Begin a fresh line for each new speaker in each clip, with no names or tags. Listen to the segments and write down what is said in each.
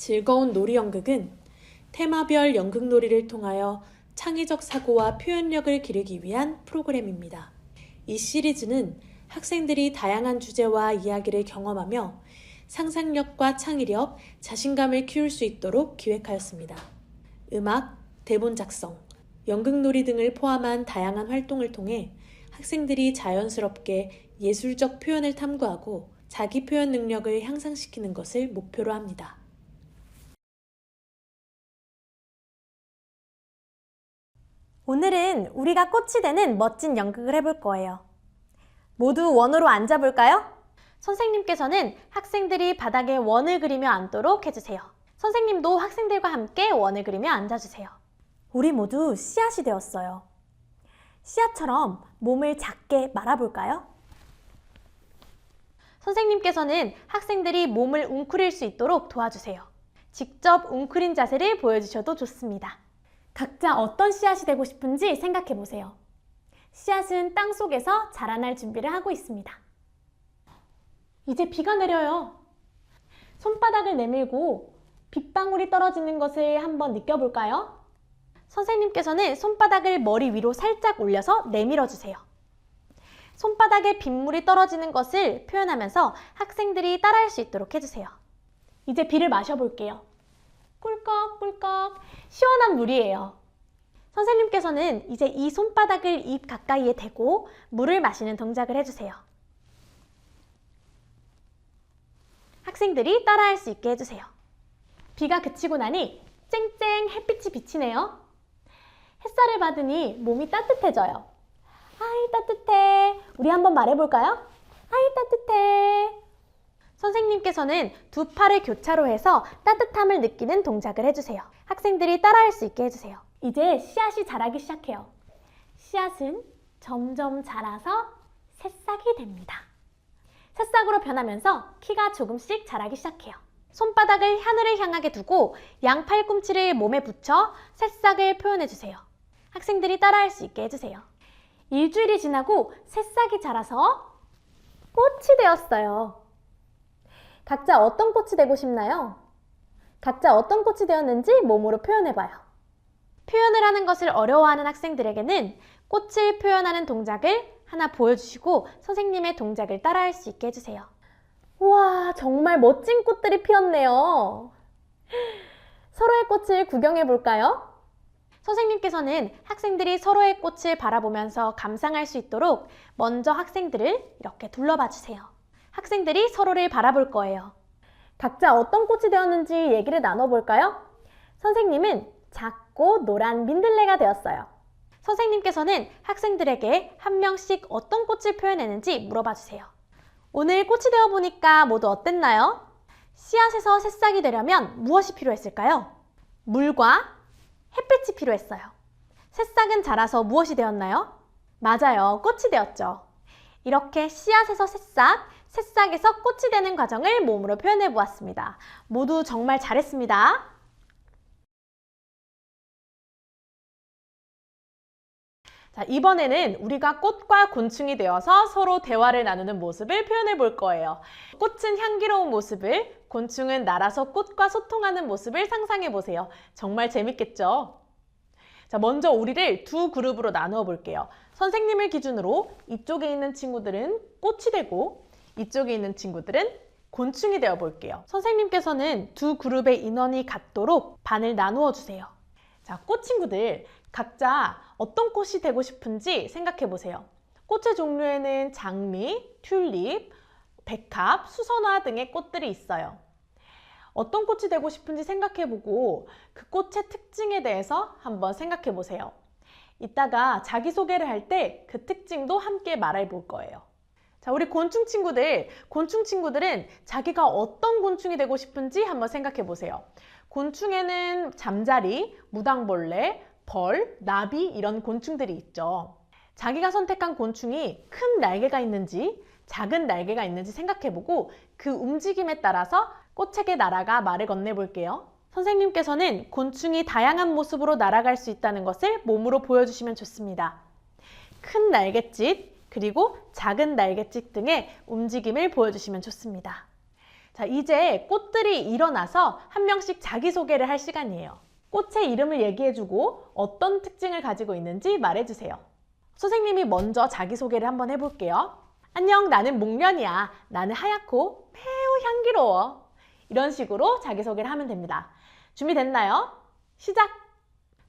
즐거운 놀이 연극은 테마별 연극놀이를 통하여 창의적 사고와 표현력을 기르기 위한 프로그램입니다. 이 시리즈는 학생들이 다양한 주제와 이야기를 경험하며 상상력과 창의력, 자신감을 키울 수 있도록 기획하였습니다. 음악, 대본 작성, 연극놀이 등을 포함한 다양한 활동을 통해 학생들이 자연스럽게 예술적 표현을 탐구하고 자기 표현 능력을 향상시키는 것을 목표로 합니다.
오늘은 우리가 꽃이 되는 멋진 연극을 해볼 거예요. 모두 원으로 앉아볼까요? 선생님께서는 학생들이 바닥에 원을 그리며 앉도록 해주세요. 선생님도 학생들과 함께 원을 그리며 앉아주세요. 우리 모두 씨앗이 되었어요. 씨앗처럼 몸을 작게 말아볼까요? 선생님께서는 학생들이 몸을 웅크릴 수 있도록 도와주세요. 직접 웅크린 자세를 보여주셔도 좋습니다. 각자 어떤 씨앗이 되고 싶은지 생각해 보세요. 씨앗은 땅 속에서 자라날 준비를 하고 있습니다. 이제 비가 내려요. 손바닥을 내밀고 빗방울이 떨어지는 것을 한번 느껴볼까요? 선생님께서는 손바닥을 머리 위로 살짝 올려서 내밀어 주세요. 손바닥에 빗물이 떨어지는 것을 표현하면서 학생들이 따라할 수 있도록 해주세요. 이제 비를 마셔볼게요. 꿀꺽꿀꺽 시원한 물이에요. 선생님께서는 이제 이 손바닥을 입 가까이에 대고 물을 마시는 동작을 해주세요. 학생들이 따라할 수 있게 해주세요. 비가 그치고 나니 쨍쨍 햇빛이 비치네요. 햇살을 받으니 몸이 따뜻해져요. 아이 따뜻해. 우리 한번 말해볼까요? 아이 따뜻해. 선생님께서는 두 팔을 교차로 해서 따뜻함을 느끼는 동작을 해주세요. 학생들이 따라할 수 있게 해주세요. 이제 씨앗이 자라기 시작해요. 씨앗은 점점 자라서 새싹이 됩니다. 새싹으로 변하면서 키가 조금씩 자라기 시작해요. 손바닥을 하늘을 향하게 두고 양 팔꿈치를 몸에 붙여 새싹을 표현해주세요. 학생들이 따라할 수 있게 해주세요. 일주일이 지나고 새싹이 자라서 꽃이 되었어요. 각자 어떤 꽃이 되고 싶나요? 각자 어떤 꽃이 되었는지 몸으로 표현해봐요. 표현을 하는 것을 어려워하는 학생들에게는 꽃을 표현하는 동작을 하나 보여주시고 선생님의 동작을 따라할 수 있게 해주세요. 우와, 정말 멋진 꽃들이 피었네요. 서로의 꽃을 구경해 볼까요? 선생님께서는 학생들이 서로의 꽃을 바라보면서 감상할 수 있도록 먼저 학생들을 이렇게 둘러봐 주세요. 학생들이 서로를 바라볼 거예요. 각자 어떤 꽃이 되었는지 얘기를 나눠볼까요? 선생님은 작고 노란 민들레가 되었어요. 선생님께서는 학생들에게 한 명씩 어떤 꽃을 표현했는지 물어봐 주세요. 오늘 꽃이 되어보니까 모두 어땠나요? 씨앗에서 새싹이 되려면 무엇이 필요했을까요? 물과 햇빛이 필요했어요. 새싹은 자라서 무엇이 되었나요? 맞아요, 꽃이 되었죠. 이렇게 씨앗에서 새싹, 새싹에서 꽃이 되는 과정을 몸으로 표현해 보았습니다. 모두 정말 잘했습니다. 자, 이번에는 우리가 꽃과 곤충이 되어서 서로 대화를 나누는 모습을 표현해 볼 거예요. 꽃은 향기로운 모습을, 곤충은 날아서 꽃과 소통하는 모습을 상상해 보세요. 정말 재밌겠죠? 자, 먼저 우리를 두 그룹으로 나누어 볼게요. 선생님을 기준으로 이쪽에 있는 친구들은 꽃이 되고 이쪽에 있는 친구들은 곤충이 되어 볼게요. 선생님께서는 두 그룹의 인원이 같도록 반을 나누어 주세요. 자, 꽃 친구들 각자 어떤 꽃이 되고 싶은지 생각해 보세요. 꽃의 종류에는 장미, 튤립, 백합, 수선화 등의 꽃들이 있어요. 어떤 꽃이 되고 싶은지 생각해 보고 그 꽃의 특징에 대해서 한번 생각해 보세요. 이따가 자기소개를 할 때 그 특징도 함께 말해 볼 거예요. 자, 우리 곤충 친구들은 자기가 어떤 곤충이 되고 싶은지 한번 생각해 보세요. 곤충에는 잠자리, 무당벌레, 벌, 나비 이런 곤충들이 있죠. 자기가 선택한 곤충이 큰 날개가 있는지 작은 날개가 있는지 생각해보고 그 움직임에 따라서 꽃에게 날아가 말을 건네볼게요. 선생님께서는 곤충이 다양한 모습으로 날아갈 수 있다는 것을 몸으로 보여주시면 좋습니다. 큰 날갯짓, 그리고 작은 날갯짓 등의 움직임을 보여주시면 좋습니다. 자, 이제 꽃들이 일어나서 한 명씩 자기소개를 할 시간이에요. 꽃의 이름을 얘기해주고 어떤 특징을 가지고 있는지 말해주세요. 선생님이 먼저 자기소개를 한번 해볼게요. 안녕, 나는 목련이야. 나는 하얗고 매우 향기로워. 이런 식으로 자기소개를 하면 됩니다. 준비됐나요? 시작!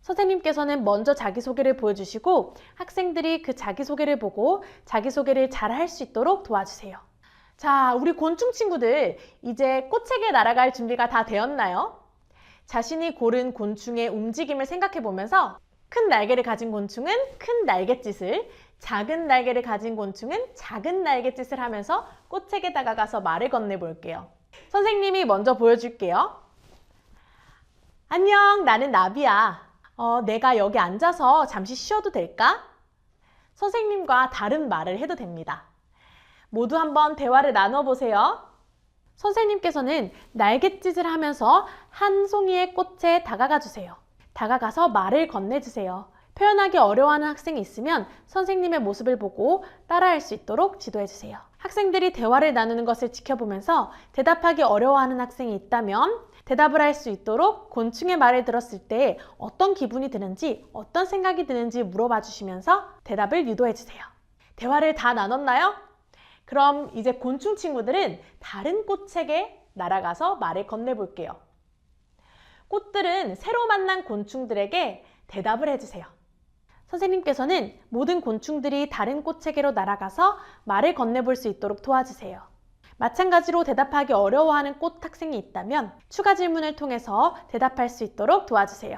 선생님께서는 먼저 자기소개를 보여주시고 학생들이 그 자기소개를 보고 자기소개를 잘 할 수 있도록 도와주세요. 자, 우리 곤충 친구들, 이제 꽃에게 날아갈 준비가 다 되었나요? 자신이 고른 곤충의 움직임을 생각해 보면서 큰 날개를 가진 곤충은 큰 날갯짓을, 작은 날개를 가진 곤충은 작은 날갯짓을 하면서 꽃에게 다가가서 말을 건네볼게요. 선생님이 먼저 보여줄게요. 안녕, 나는 나비야. 내가 여기 앉아서 잠시 쉬어도 될까? 선생님과 다른 말을 해도 됩니다. 모두 한번 대화를 나눠보세요. 선생님께서는 날갯짓을 하면서 한 송이의 꽃에 다가가 주세요. 다가가서 말을 건네주세요. 표현하기 어려워하는 학생이 있으면 선생님의 모습을 보고 따라할 수 있도록 지도해주세요. 학생들이 대화를 나누는 것을 지켜보면서 대답하기 어려워하는 학생이 있다면 대답을 할 수 있도록 곤충의 말을 들었을 때 어떤 기분이 드는지, 어떤 생각이 드는지 물어봐 주시면서 대답을 유도해 주세요. 대화를 다 나눴나요? 그럼 이제 곤충 친구들은 다른 꽃에게 날아가서 말을 건네볼게요. 꽃들은 새로 만난 곤충들에게 대답을 해주세요. 선생님께서는 모든 곤충들이 다른 꽃에게로 날아가서 말을 건네볼 수 있도록 도와주세요. 마찬가지로 대답하기 어려워하는 꽃 학생이 있다면 추가 질문을 통해서 대답할 수 있도록 도와주세요.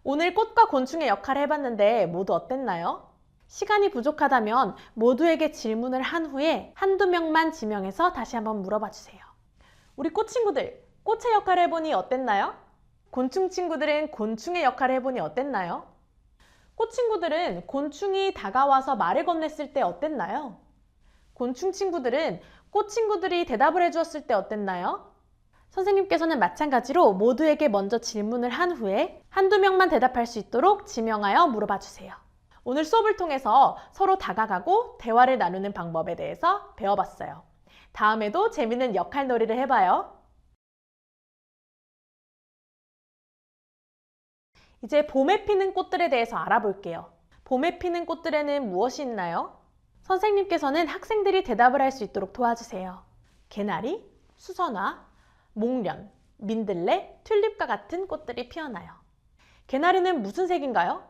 오늘 꽃과 곤충의 역할을 해봤는데 모두 어땠나요? 시간이 부족하다면 모두에게 질문을 한 후에 한두 명만 지명해서 다시 한번 물어봐 주세요. 우리 꽃 친구들, 꽃의 역할을 해보니 어땠나요? 곤충 친구들은 곤충의 역할을 해보니 어땠나요? 꽃 친구들은 곤충이 다가와서 말을 건넸을 때 어땠나요? 곤충 친구들은 꽃 친구들이 대답을 해주었을 때 어땠나요? 선생님께서는 마찬가지로 모두에게 먼저 질문을 한 후에 한두 명만 대답할 수 있도록 지명하여 물어봐 주세요. 오늘 수업을 통해서 서로 다가가고 대화를 나누는 방법에 대해서 배워봤어요. 다음에도 재밌는 역할놀이를 해봐요. 이제 봄에 피는 꽃들에 대해서 알아볼게요. 봄에 피는 꽃들에는 무엇이 있나요? 선생님께서는 학생들이 대답을 할 수 있도록 도와주세요. 개나리, 수선화, 목련, 민들레, 튤립과 같은 꽃들이 피어나요. 개나리는 무슨 색인가요?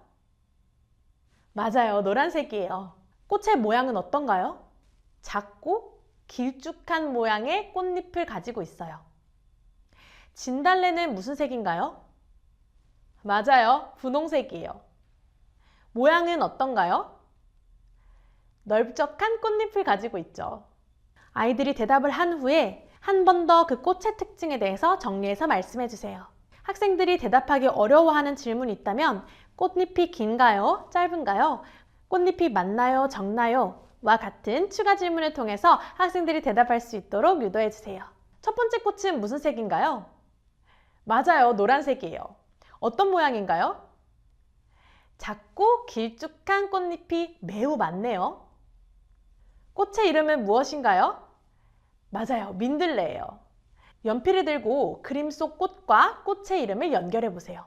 맞아요, 노란색이에요. 꽃의 모양은 어떤가요? 작고 길쭉한 모양의 꽃잎을 가지고 있어요. 진달래는 무슨 색인가요? 맞아요, 분홍색이에요. 모양은 어떤가요? 넓적한 꽃잎을 가지고 있죠. 아이들이 대답을 한 후에 한 번 더 그 꽃의 특징에 대해서 정리해서 말씀해 주세요. 학생들이 대답하기 어려워하는 질문이 있다면 꽃잎이 긴가요? 짧은가요? 꽃잎이 많나요? 적나요? 와 같은 추가 질문을 통해서 학생들이 대답할 수 있도록 유도해 주세요. 첫 번째 꽃은 무슨 색인가요? 맞아요, 노란색이에요. 어떤 모양인가요? 작고 길쭉한 꽃잎이 매우 많네요. 꽃의 이름은 무엇인가요? 맞아요, 민들레예요. 연필을 들고 그림 속 꽃과 꽃의 이름을 연결해 보세요.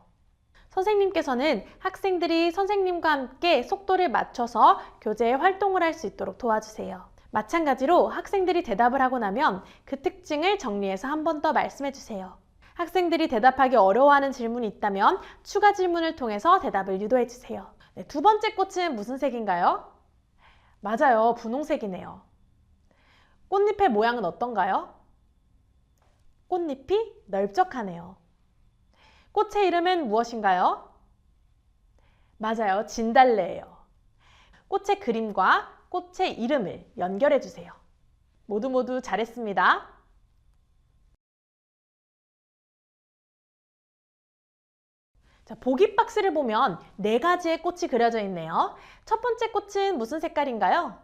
선생님께서는 학생들이 선생님과 함께 속도를 맞춰서 교재에 활동을 할 수 있도록 도와주세요. 마찬가지로 학생들이 대답을 하고 나면 그 특징을 정리해서 한 번 더 말씀해 주세요. 학생들이 대답하기 어려워하는 질문이 있다면 추가 질문을 통해서 대답을 유도해 주세요. 네, 두 번째 꽃은 무슨 색인가요? 맞아요, 분홍색이네요. 꽃잎의 모양은 어떤가요? 꽃잎이 넓적하네요. 꽃의 이름은 무엇인가요? 맞아요, 진달래예요. 꽃의 그림과 꽃의 이름을 연결해 주세요. 모두 잘했습니다. 자, 보기 박스를 보면 4가지의 꽃이 그려져 있네요. 첫 번째 꽃은 무슨 색깔인가요?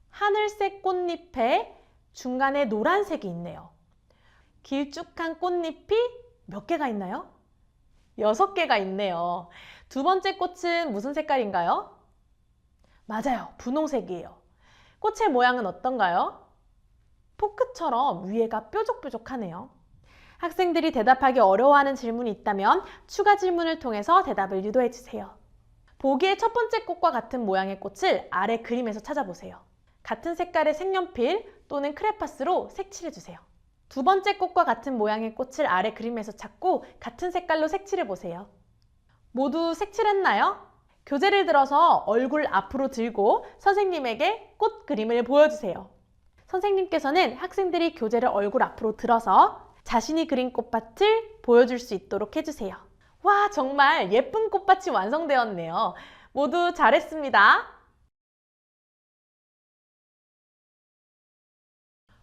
하늘색 꽃잎에 중간에 노란색이 있네요. 길쭉한 꽃잎이 몇 개가 있나요? 6개가 있네요. 두 번째 꽃은 무슨 색깔인가요? 맞아요, 분홍색이에요. 꽃의 모양은 어떤가요? 포크처럼 위에가 뾰족뾰족하네요. 학생들이 대답하기 어려워하는 질문이 있다면 추가 질문을 통해서 대답을 유도해 주세요. 보기의 첫 번째 꽃과 같은 모양의 꽃을 아래 그림에서 찾아보세요. 같은 색깔의 색연필 또는 크레파스로 색칠해 주세요. 두 번째 꽃과 같은 모양의 꽃을 아래 그림에서 찾고 같은 색깔로 색칠해 보세요. 모두 색칠했나요? 교재를 들어서 얼굴 앞으로 들고 선생님에게 꽃 그림을 보여주세요. 선생님께서는 학생들이 교재를 얼굴 앞으로 들어서 자신이 그린 꽃밭을 보여줄 수 있도록 해주세요. 와, 정말 예쁜 꽃밭이 완성되었네요. 모두 잘했습니다.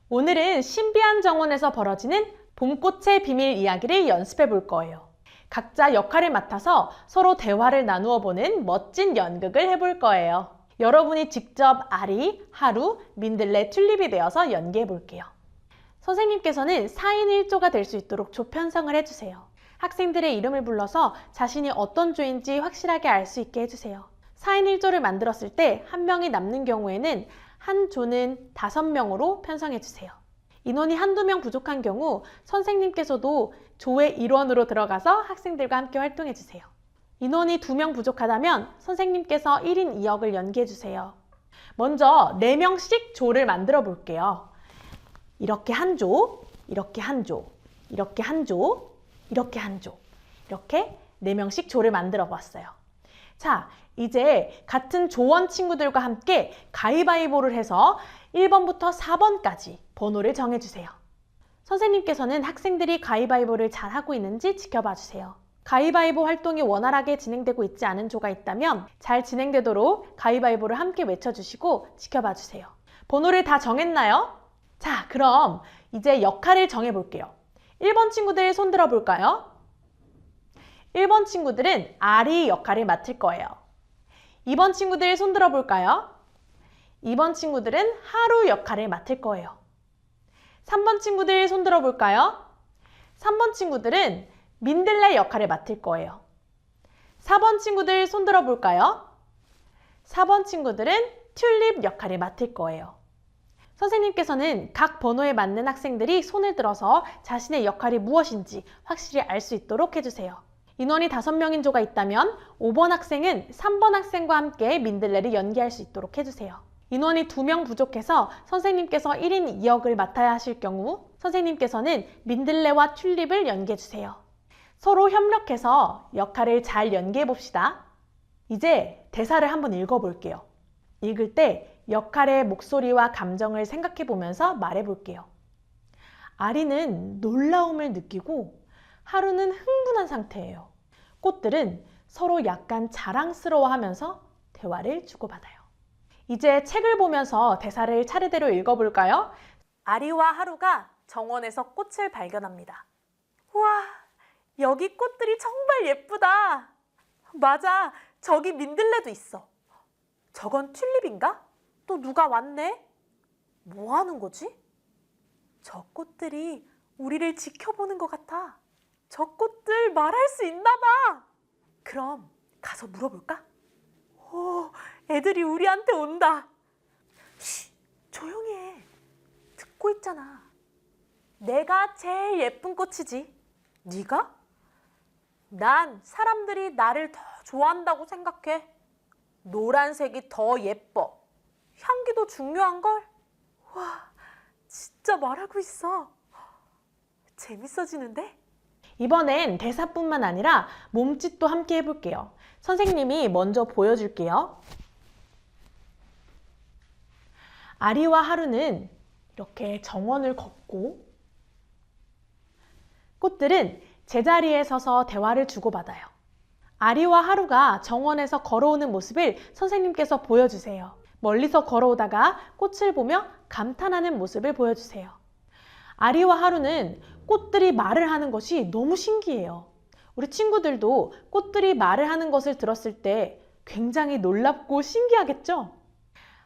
오늘은 신비한 정원에서 벌어지는 봄꽃의 비밀 이야기를 연습해 볼 거예요. 각자 역할을 맡아서 서로 대화를 나누어 보는 멋진 연극을 해볼 거예요. 여러분이 직접 아리, 하루, 민들레, 튤립이 되어서 연기해 볼게요. 선생님께서는 4인 1조가 될 수 있도록 조 편성을 해주세요. 학생들의 이름을 불러서 자신이 어떤 조인지 확실하게 알 수 있게 해주세요. 4인 1조를 만들었을 때 한 명이 남는 경우에는 한 조는 5명으로 편성해 주세요. 인원이 한두 명 부족한 경우 선생님께서도 조의 일원으로 들어가서 학생들과 함께 활동해 주세요. 인원이 2명 부족하다면 선생님께서 1인 2역을 연기해 주세요. 먼저 4명씩 조를 만들어 볼게요. 이렇게 한 조, 이렇게 한 조, 이렇게 한 조, 이렇게 한 조, 이렇게 4명씩 조를 만들어 봤어요. 자, 이제 같은 조원 친구들과 함께 가위바위보를 해서 1번부터 4번까지 번호를 정해주세요. 선생님께서는 학생들이 가위바위보를 잘 하고 있는지 지켜봐 주세요. 가위바위보 활동이 원활하게 진행되고 있지 않은 조가 있다면 잘 진행되도록 가위바위보를 함께 외쳐주시고 지켜봐 주세요. 번호를 다 정했나요? 자, 그럼 이제 역할을 정해볼게요. 1번 친구들 손 들어볼까요? 1번 친구들은 아리 역할을 맡을 거예요. 2번 친구들 손 들어볼까요? 2번 친구들은 하루 역할을 맡을 거예요. 3번 친구들 손 들어볼까요? 3번 친구들은 민들레 역할을 맡을 거예요. 4번 친구들 손 들어볼까요? 4번 친구들은 튤립 역할을 맡을 거예요. 선생님께서는 각 번호에 맞는 학생들이 손을 들어서 자신의 역할이 무엇인지 확실히 알 수 있도록 해주세요. 인원이 5명인 조가 있다면 5번 학생은 3번 학생과 함께 민들레를 연기할 수 있도록 해주세요. 인원이 2명 부족해서 선생님께서 1인 2역을 맡아야 하실 경우 선생님께서는 민들레와 튤립을 연기해주세요. 서로 협력해서 역할을 잘 연기해 봅시다. 이제 대사를 한번 읽어볼게요. 읽을 때 역할의 목소리와 감정을 생각해 보면서 말해 볼게요. 아리는 놀라움을 느끼고 하루는 흥분한 상태예요. 꽃들은 서로 약간 자랑스러워하면서 대화를 주고받아요. 이제 책을 보면서 대사를 차례대로 읽어볼까요? 아리와 하루가 정원에서 꽃을 발견합니다. 우와, 여기 꽃들이 정말 예쁘다. 맞아, 저기 민들레도 있어. 저건 튤립인가? 또 누가 왔네? 뭐 하는 거지? 저 꽃들이 우리를 지켜보는 것 같아. 저 꽃들 말할 수 있나 봐. 그럼 가서 물어볼까? 오, 애들이 우리한테 온다. 쉬, 조용히 해. 듣고 있잖아. 내가 제일 예쁜 꽃이지. 네가? 난 사람들이 나를 더 좋아한다고 생각해. 노란색이 더 예뻐. 향기도 중요한걸? 와, 진짜 말하고 있어. 재밌어지는데? 이번엔 대사뿐만 아니라 몸짓도 함께 해볼게요. 선생님이 먼저 보여줄게요. 아리와 하루는 이렇게 정원을 걷고 꽃들은 제자리에 서서 대화를 주고받아요. 아리와 하루가 정원에서 걸어오는 모습을 선생님께서 보여주세요. 멀리서 걸어오다가 꽃을 보며 감탄하는 모습을 보여주세요. 아리와 하루는 꽃들이 말을 하는 것이 너무 신기해요. 우리 친구들도 꽃들이 말을 하는 것을 들었을 때 굉장히 놀랍고 신기하겠죠?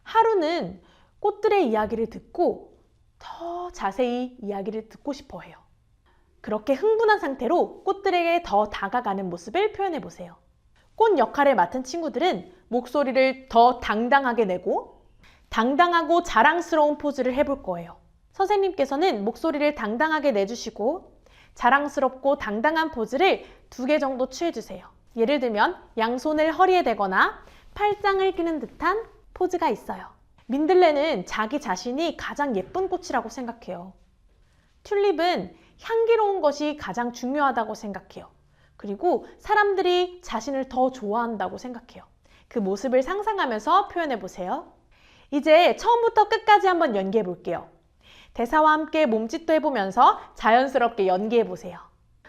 하루는 꽃들의 이야기를 듣고 더 자세히 이야기를 듣고 싶어 해요. 그렇게 흥분한 상태로 꽃들에게 더 다가가는 모습을 표현해 보세요. 꽃 역할을 맡은 친구들은 목소리를 더 당당하게 내고 당당하고 자랑스러운 포즈를 해볼 거예요. 선생님께서는 목소리를 당당하게 내주시고 자랑스럽고 당당한 포즈를 2개 정도 취해주세요. 예를 들면 양손을 허리에 대거나 팔짱을 끼는 듯한 포즈가 있어요. 민들레는 자기 자신이 가장 예쁜 꽃이라고 생각해요. 튤립은 향기로운 것이 가장 중요하다고 생각해요. 그리고 사람들이 자신을 더 좋아한다고 생각해요. 그 모습을 상상하면서 표현해 보세요. 이제 처음부터 끝까지 한번 연기해 볼게요. 대사와 함께 몸짓도 해보면서 자연스럽게 연기해 보세요.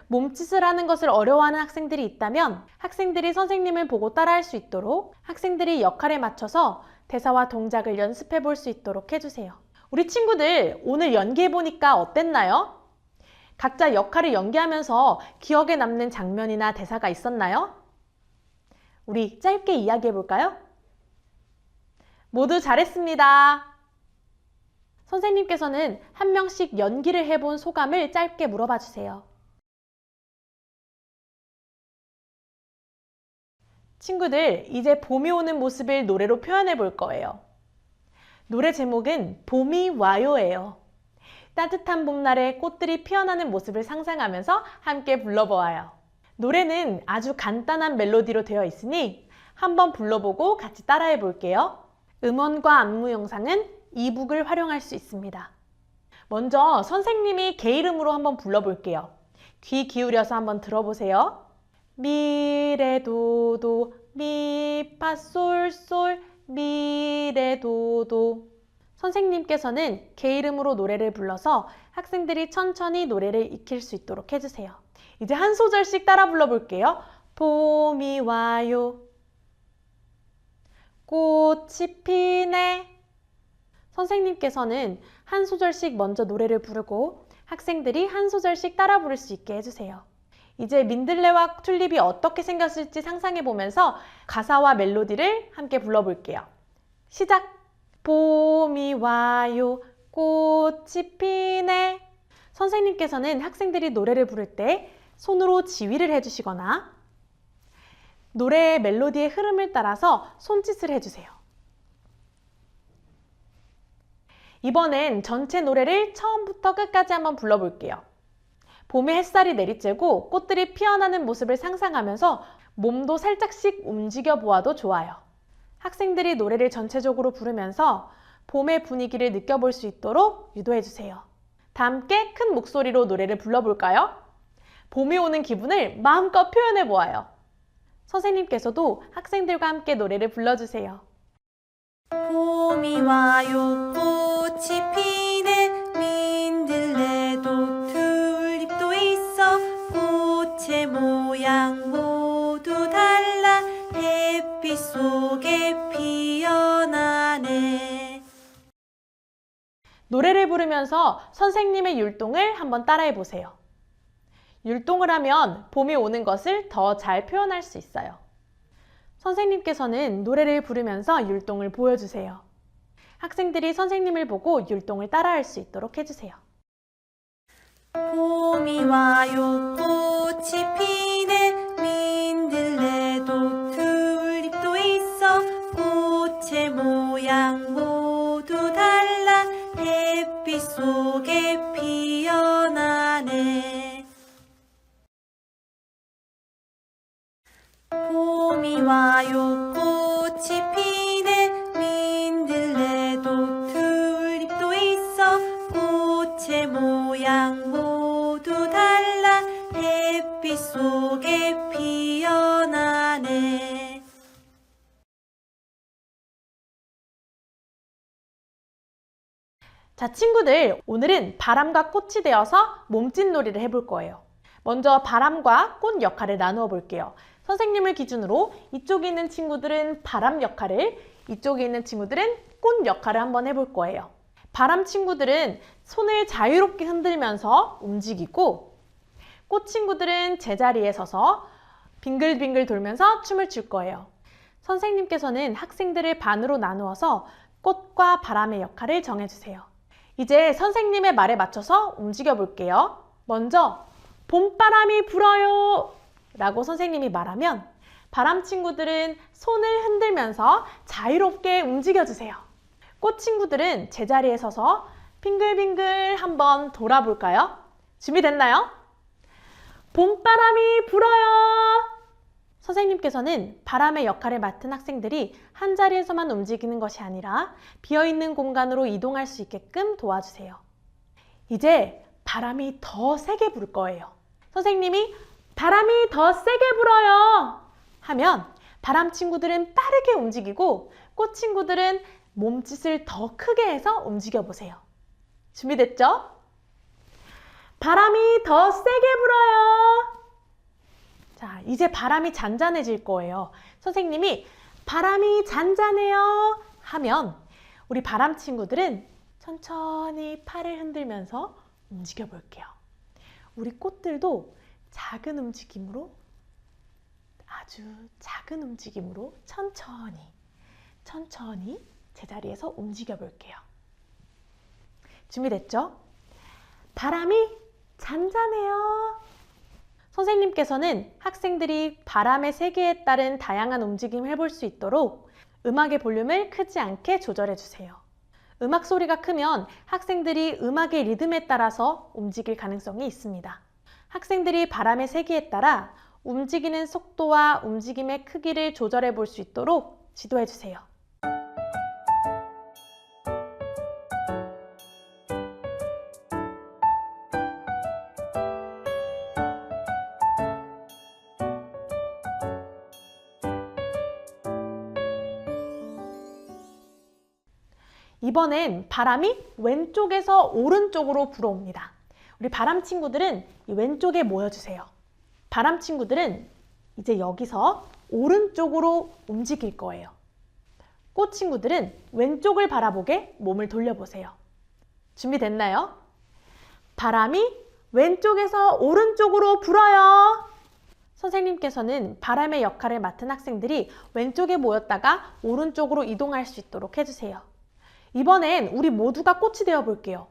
몸짓을 하는 것을 어려워하는 학생들이 있다면 학생들이 선생님을 보고 따라할 수 있도록 학생들이 역할에 맞춰서 대사와 동작을 연습해 볼 수 있도록 해주세요. 우리 친구들 오늘 연기해 보니까 어땠나요? 각자 역할을 연기하면서 기억에 남는 장면이나 대사가 있었나요? 우리 짧게 이야기해 볼까요? 모두 잘했습니다. 선생님께서는 한 명씩 연기를 해본 소감을 짧게 물어봐 주세요. 친구들, 이제 봄이 오는 모습을 노래로 표현해 볼 거예요. 노래 제목은 봄이 와요예요. 따뜻한 봄날에 꽃들이 피어나는 모습을 상상하면서 함께 불러보아요. 노래는 아주 간단한 멜로디로 되어 있으니 한번 불러보고 같이 따라해 볼게요. 음원과 안무 영상은 이북을 활용할 수 있습니다. 먼저 선생님이 개 이름으로 한번 불러볼게요. 귀 기울여서 한번 들어보세요. 미래도도 미파솔솔 미래도도. 선생님께서는 개 이름으로 노래를 불러서 학생들이 천천히 노래를 익힐 수 있도록 해주세요. 이제 한 소절씩 따라 불러볼게요. 봄이 와요. 꽃이 피네. 선생님께서는 한 소절씩 먼저 노래를 부르고 학생들이 한 소절씩 따라 부를 수 있게 해주세요. 이제 민들레와 튤립이 어떻게 생겼을지 상상해 보면서 가사와 멜로디를 함께 불러볼게요. 시작! 봄이 와요, 꽃이 피네. 선생님께서는 학생들이 노래를 부를 때 손으로 지휘를 해주시거나 노래의 멜로디의 흐름을 따라서 손짓을 해주세요. 이번엔 전체 노래를 처음부터 끝까지 한번 불러볼게요. 봄에 햇살이 내리쬐고 꽃들이 피어나는 모습을 상상하면서 몸도 살짝씩 움직여 보아도 좋아요. 학생들이 노래를 전체적으로 부르면서 봄의 분위기를 느껴볼 수 있도록 유도해주세요. 다 함께 큰 목소리로 노래를 불러볼까요? 봄이 오는 기분을 마음껏 표현해 보아요. 선생님께서도 학생들과 함께 노래를 불러주세요.
봄이 와요, 꽃이 피네. 민들레도 튤립도 있어. 꽃의 모양 모두 달라. 햇빛 속에 피어나네.
노래를 부르면서 선생님의 율동을 한번 따라해 보세요. 율동을 하면 봄이 오는 것을 더 잘 표현할 수 있어요. 선생님께서는 노래를 부르면서 율동을 보여주세요. 학생들이 선생님을 보고 율동을 따라할 수 있도록 해주세요.
봄이 와요, 꽃이 피네. 민들레도 튤립도 있어. 꽃의 모양 모두 달라. 햇빛 속에 피어나네. 봄이 와요, 꽃이 피네. 민들레도 튤립도 있어. 꽃의 모양 모두 달라. 햇빛 속에 피어나네.
자, 친구들, 오늘은 바람과 꽃이 되어서 몸짓 놀이를 해볼 거예요. 먼저 바람과 꽃 역할을 나누어 볼게요. 선생님을 기준으로 이쪽에 있는 친구들은 바람 역할을, 이쪽에 있는 친구들은 꽃 역할을 한번 해볼 거예요. 바람 친구들은 손을 자유롭게 흔들면서 움직이고 꽃 친구들은 제자리에 서서 빙글빙글 돌면서 춤을 출 거예요. 선생님께서는 학생들을 반으로 나누어서 꽃과 바람의 역할을 정해주세요. 이제 선생님의 말에 맞춰서 움직여 볼게요. 먼저 봄바람이 불어요 라고 선생님이 말하면 바람 친구들은 손을 흔들면서 자유롭게 움직여 주세요. 꽃 친구들은 제자리에 서서 빙글빙글 한번 돌아볼까요? 준비됐나요? 봄바람이 불어요. 선생님께서는 바람의 역할을 맡은 학생들이 한 자리에서만 움직이는 것이 아니라 비어있는 공간으로 이동할 수 있게끔 도와주세요. 이제 바람이 더 세게 불 거예요. 선생님이 바람이 더 세게 불어요 하면 바람 친구들은 빠르게 움직이고 꽃 친구들은 몸짓을 더 크게 해서 움직여 보세요. 준비됐죠? 바람이 더 세게 불어요. 자, 이제 바람이 잔잔해질 거예요. 선생님이 바람이 잔잔해요 하면 우리 바람 친구들은 천천히 팔을 흔들면서 움직여 볼게요. 우리 꽃들도 작은 움직임으로, 아주 작은 움직임으로 천천히 제자리에서 움직여 볼게요. 준비됐죠? 바람이 잔잔해요. 선생님께서는 학생들이 바람의 세기에 따른 다양한 움직임을 해볼 수 있도록 음악의 볼륨을 크지 않게 조절해 주세요. 음악 소리가 크면 학생들이 음악의 리듬에 따라서 움직일 가능성이 있습니다. 학생들이 바람의 세기에 따라 움직이는 속도와 움직임의 크기를 조절해 볼 수 있도록 지도해 주세요. 이번엔 바람이 왼쪽에서 오른쪽으로 불어옵니다. 우리 바람 친구들은 이 왼쪽에 모여주세요. 바람 친구들은 이제 여기서 오른쪽으로 움직일 거예요. 꽃 친구들은 왼쪽을 바라보게 몸을 돌려보세요. 준비됐나요? 바람이 왼쪽에서 오른쪽으로 불어요. 선생님께서는 바람의 역할을 맡은 학생들이 왼쪽에 모였다가 오른쪽으로 이동할 수 있도록 해주세요. 이번엔 우리 모두가 꽃이 되어 볼게요.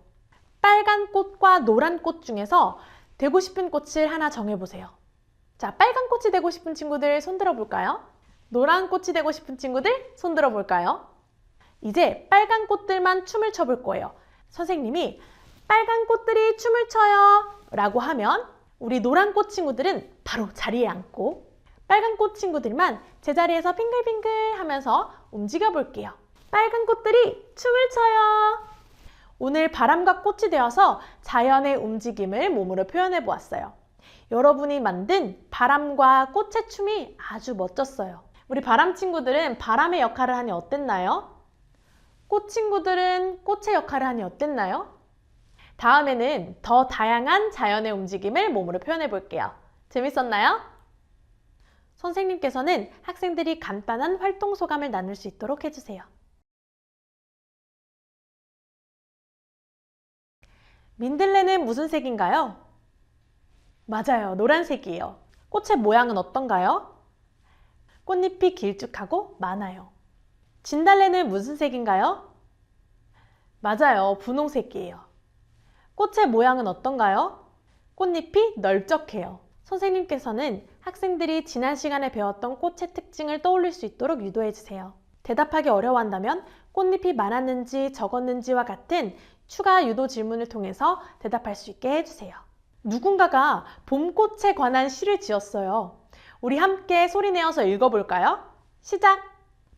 빨간 꽃과 노란 꽃 중에서 되고 싶은 꽃을 하나 정해보세요. 자, 빨간 꽃이 되고 싶은 친구들 손 들어볼까요? 노란 꽃이 되고 싶은 친구들 손 들어볼까요? 이제 빨간 꽃들만 춤을 춰볼 거예요. 선생님이 빨간 꽃들이 춤을 춰요 라고 하면 우리 노란 꽃 친구들은 바로 자리에 앉고 빨간 꽃 친구들만 제자리에서 빙글빙글 하면서 움직여 볼게요. 빨간 꽃들이 춤을 춰요. 오늘 바람과 꽃이 되어서 자연의 움직임을 몸으로 표현해 보았어요. 여러분이 만든 바람과 꽃의 춤이 아주 멋졌어요. 우리 바람 친구들은 바람의 역할을 하니 어땠나요? 꽃 친구들은 꽃의 역할을 하니 어땠나요? 다음에는 더 다양한 자연의 움직임을 몸으로 표현해 볼게요. 재밌었나요? 선생님께서는 학생들이 간단한 활동 소감을 나눌 수 있도록 해주세요. 민들레는 무슨 색인가요? 맞아요, 노란색이에요. 꽃의 모양은 어떤가요? 꽃잎이 길쭉하고 많아요. 진달래는 무슨 색인가요? 맞아요, 분홍색이에요. 꽃의 모양은 어떤가요? 꽃잎이 널쩍해요. 선생님께서는 학생들이 지난 시간에 배웠던 꽃의 특징을 떠올릴 수 있도록 유도해 주세요. 대답하기 어려워한다면 꽃잎이 많았는지 적었는지와 같은 추가 유도 질문을 통해서 대답할 수 있게 해주세요. 누군가가 봄꽃에 관한 시를 지었어요. 우리 함께 소리내어서 읽어볼까요? 시작!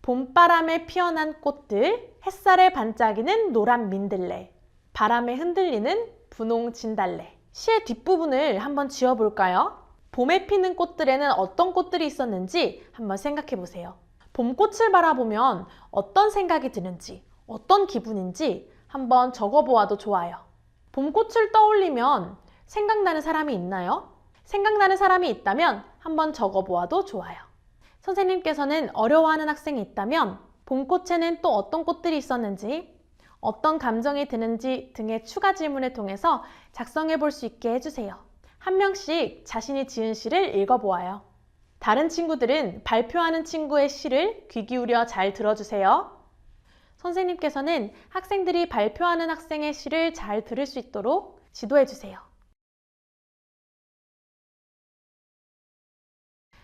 봄바람에 피어난 꽃들, 햇살에 반짝이는 노란 민들레, 바람에 흔들리는 분홍 진달래. 시의 뒷부분을 한번 지어볼까요? 봄에 피는 꽃들에는 어떤 꽃들이 있었는지 한번 생각해 보세요. 봄꽃을 바라보면 어떤 생각이 드는지, 어떤 기분인지 한번 적어보아도 좋아요. 봄꽃을 떠올리면 생각나는 사람이 있나요? 생각나는 사람이 있다면 한번 적어보아도 좋아요. 선생님께서는 어려워하는 학생이 있다면 봄꽃에는 또 어떤 꽃들이 있었는지, 어떤 감정이 드는지 등의 추가 질문을 통해서 작성해 볼 수 있게 해주세요. 한 명씩 자신이 지은 시를 읽어보아요. 다른 친구들은 발표하는 친구의 시를 귀 기울여 잘 들어주세요. 선생님께서는 학생들이 발표하는 학생의 시를 잘 들을 수 있도록 지도해 주세요.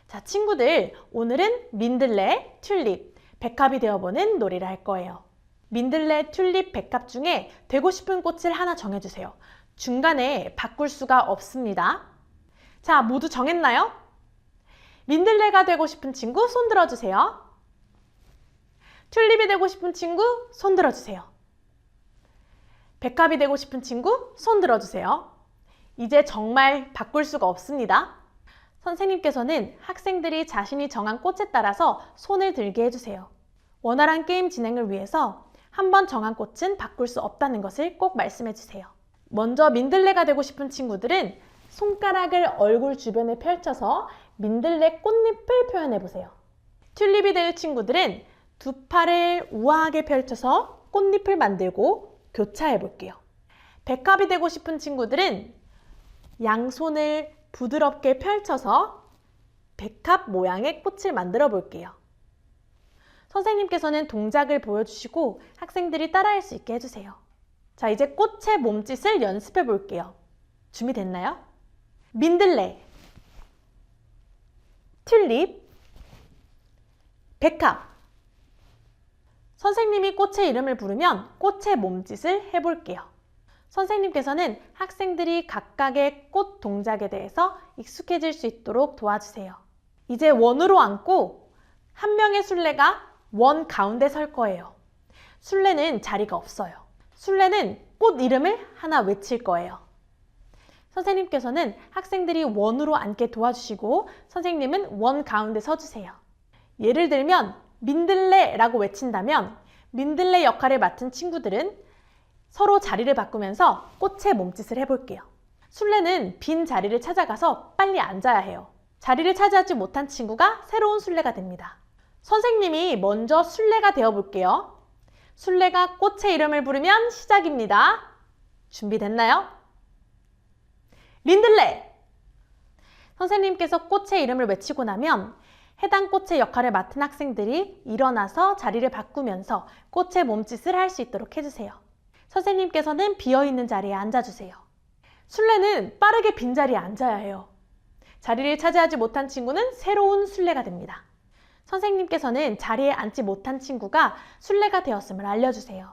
자, 친구들, 오늘은 민들레, 튤립, 백합이 되어보는 놀이를 할 거예요. 민들레, 튤립, 백합 중에 되고 싶은 꽃을 하나 정해주세요. 중간에 바꿀 수가 없습니다. 자, 모두 정했나요? 민들레가 되고 싶은 친구 손 들어주세요. 튤립이 되고 싶은 친구 손 들어주세요. 백합이 되고 싶은 친구 손 들어주세요. 이제 정말 바꿀 수가 없습니다. 선생님께서는 학생들이 자신이 정한 꽃에 따라서 손을 들게 해주세요. 원활한 게임 진행을 위해서 한번 정한 꽃은 바꿀 수 없다는 것을 꼭 말씀해 주세요. 먼저 민들레가 되고 싶은 친구들은 손가락을 얼굴 주변에 펼쳐서 민들레 꽃잎을 표현해 보세요. 튤립이 될 친구들은 두 팔을 우아하게 펼쳐서 꽃잎을 만들고 교차해 볼게요. 백합이 되고 싶은 친구들은 양손을 부드럽게 펼쳐서 백합 모양의 꽃을 만들어 볼게요. 선생님께서는 동작을 보여주시고 학생들이 따라할 수 있게 해주세요. 자, 이제 꽃의 몸짓을 연습해 볼게요. 준비됐나요? 민들레, 튤립, 백합. 선생님이 꽃의 이름을 부르면 꽃의 몸짓을 해볼게요. 선생님께서는 학생들이 각각의 꽃 동작에 대해서 익숙해질 수 있도록 도와주세요. 이제 원으로 앉고 한 명의 술래가 원 가운데 설 거예요. 술래는 자리가 없어요. 술래는 꽃 이름을 하나 외칠 거예요. 선생님께서는 학생들이 원으로 앉게 도와주시고 선생님은 원 가운데 서주세요. 예를 들면 민들레라고 외친다면 민들레 역할을 맡은 친구들은 서로 자리를 바꾸면서 꽃의 몸짓을 해볼게요. 술래는 빈 자리를 찾아가서 빨리 앉아야 해요. 자리를 차지하지 못한 친구가 새로운 술래가 됩니다. 선생님이 먼저 술래가 되어볼게요. 술래가 꽃의 이름을 부르면 시작입니다. 준비됐나요? 민들레! 선생님께서 꽃의 이름을 외치고 나면 해당 꽃의 역할을 맡은 학생들이 일어나서 자리를 바꾸면서 꽃의 몸짓을 할 수 있도록 해주세요. 선생님께서는 비어있는 자리에 앉아주세요. 술래는 빠르게 빈자리에 앉아야 해요. 자리를 차지하지 못한 친구는 새로운 술래가 됩니다. 선생님께서는 자리에 앉지 못한 친구가 술래가 되었음을 알려주세요.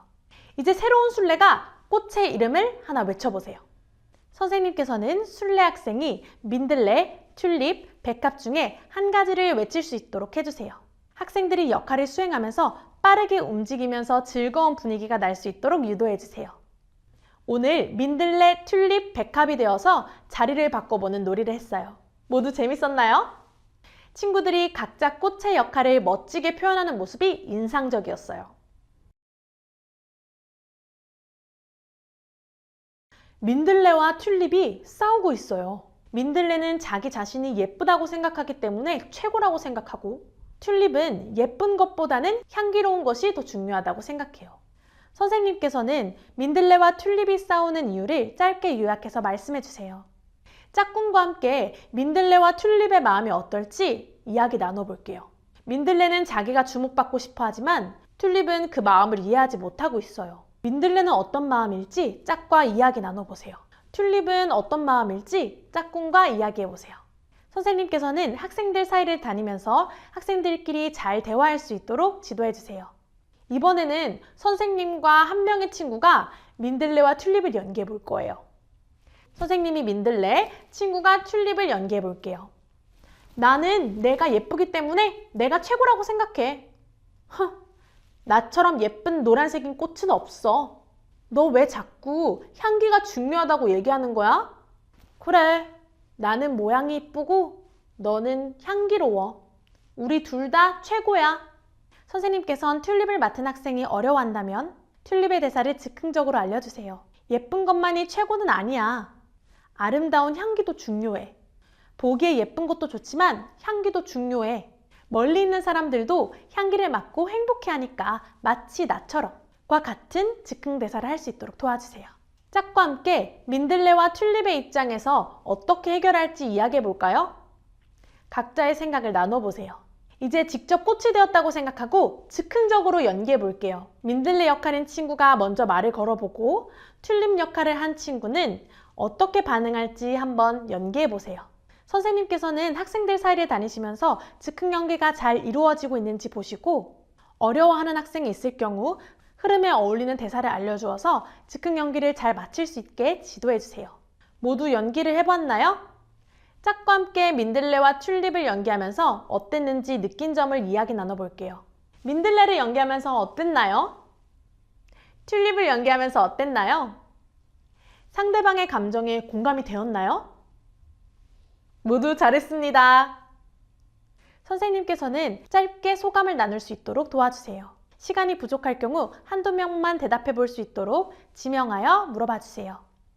이제 새로운 술래가 꽃의 이름을 하나 외쳐보세요. 선생님께서는 술래 학생이 민들레, 튤립, 백합 중에 한 가지를 외칠 수 있도록 해주세요. 학생들이 역할을 수행하면서 빠르게 움직이면서 즐거운 분위기가 날 수 있도록 유도해주세요. 오늘 민들레, 튤립, 백합이 되어서 자리를 바꿔보는 놀이를 했어요. 모두 재밌었나요? 친구들이 각자 꽃의 역할을 멋지게 표현하는 모습이 인상적이었어요. 민들레와 튤립이 싸우고 있어요. 민들레는 자기 자신이 예쁘다고 생각하기 때문에 최고라고 생각하고 튤립은 예쁜 것보다는 향기로운 것이 더 중요하다고 생각해요. 선생님께서는 민들레와 튤립이 싸우는 이유를 짧게 요약해서 말씀해 주세요. 짝꿍과 함께 민들레와 튤립의 마음이 어떨지 이야기 나눠볼게요. 민들레는 자기가 주목받고 싶어 하지만 튤립은 그 마음을 이해하지 못하고 있어요. 민들레는 어떤 마음일지 짝과 이야기 나눠보세요. 튤립은 어떤 마음일지 짝꿍과 이야기해보세요. 선생님께서는 학생들 사이를 다니면서 학생들끼리 잘 대화할 수 있도록 지도해주세요. 이번에는 선생님과 한 명의 친구가 민들레와 튤립을 연기해 볼 거예요. 선생님이 민들레, 친구가 튤립을 연기해 볼게요. 나는 내가 예쁘기 때문에 내가 최고라고 생각해. 나처럼 예쁜 노란색인 꽃은 없어. 너 왜 자꾸 향기가 중요하다고 얘기하는 거야? 그래, 나는 모양이 이쁘고 너는 향기로워. 우리 둘 다 최고야. 선생님께선 튤립을 맡은 학생이 어려워한다면 튤립의 대사를 즉흥적으로 알려주세요. 예쁜 것만이 최고는 아니야. 아름다운 향기도 중요해. 보기에 예쁜 것도 좋지만 향기도 중요해. 멀리 있는 사람들도 향기를 맡고 행복해하니까 마치 나처럼 과 같은 즉흥 대사를 할 수 있도록 도와주세요. 짝과 함께 민들레와 튤립의 입장에서 어떻게 해결할지 이야기해 볼까요? 각자의 생각을 나눠보세요. 이제 직접 꽃이 되었다고 생각하고 즉흥적으로 연기해 볼게요. 민들레 역할인 친구가 먼저 말을 걸어보고 튤립 역할을 한 친구는 어떻게 반응할지 한번 연기해 보세요. 선생님께서는 학생들 사이를 다니시면서 즉흥 연기가 잘 이루어지고 있는지 보시고 어려워하는 학생이 있을 경우 흐름에 어울리는 대사를 알려주어서 즉흥 연기를 잘 마칠 수 있게 지도해주세요. 모두 연기를 해봤나요? 짝과 함께 민들레와 튤립을 연기하면서 어땠는지 느낀 점을 이야기 나눠볼게요. 민들레를 연기하면서 어땠나요? 튤립을 연기하면서 어땠나요? 상대방의 감정에 공감이 되었나요? 모두 잘했습니다. 선생님께서는 짧게 소감을 나눌 수 있도록 도와주세요. 시간이 부족할 경우 한두 명만 대답해 볼 수 있도록 지명하여 물어봐 주세요.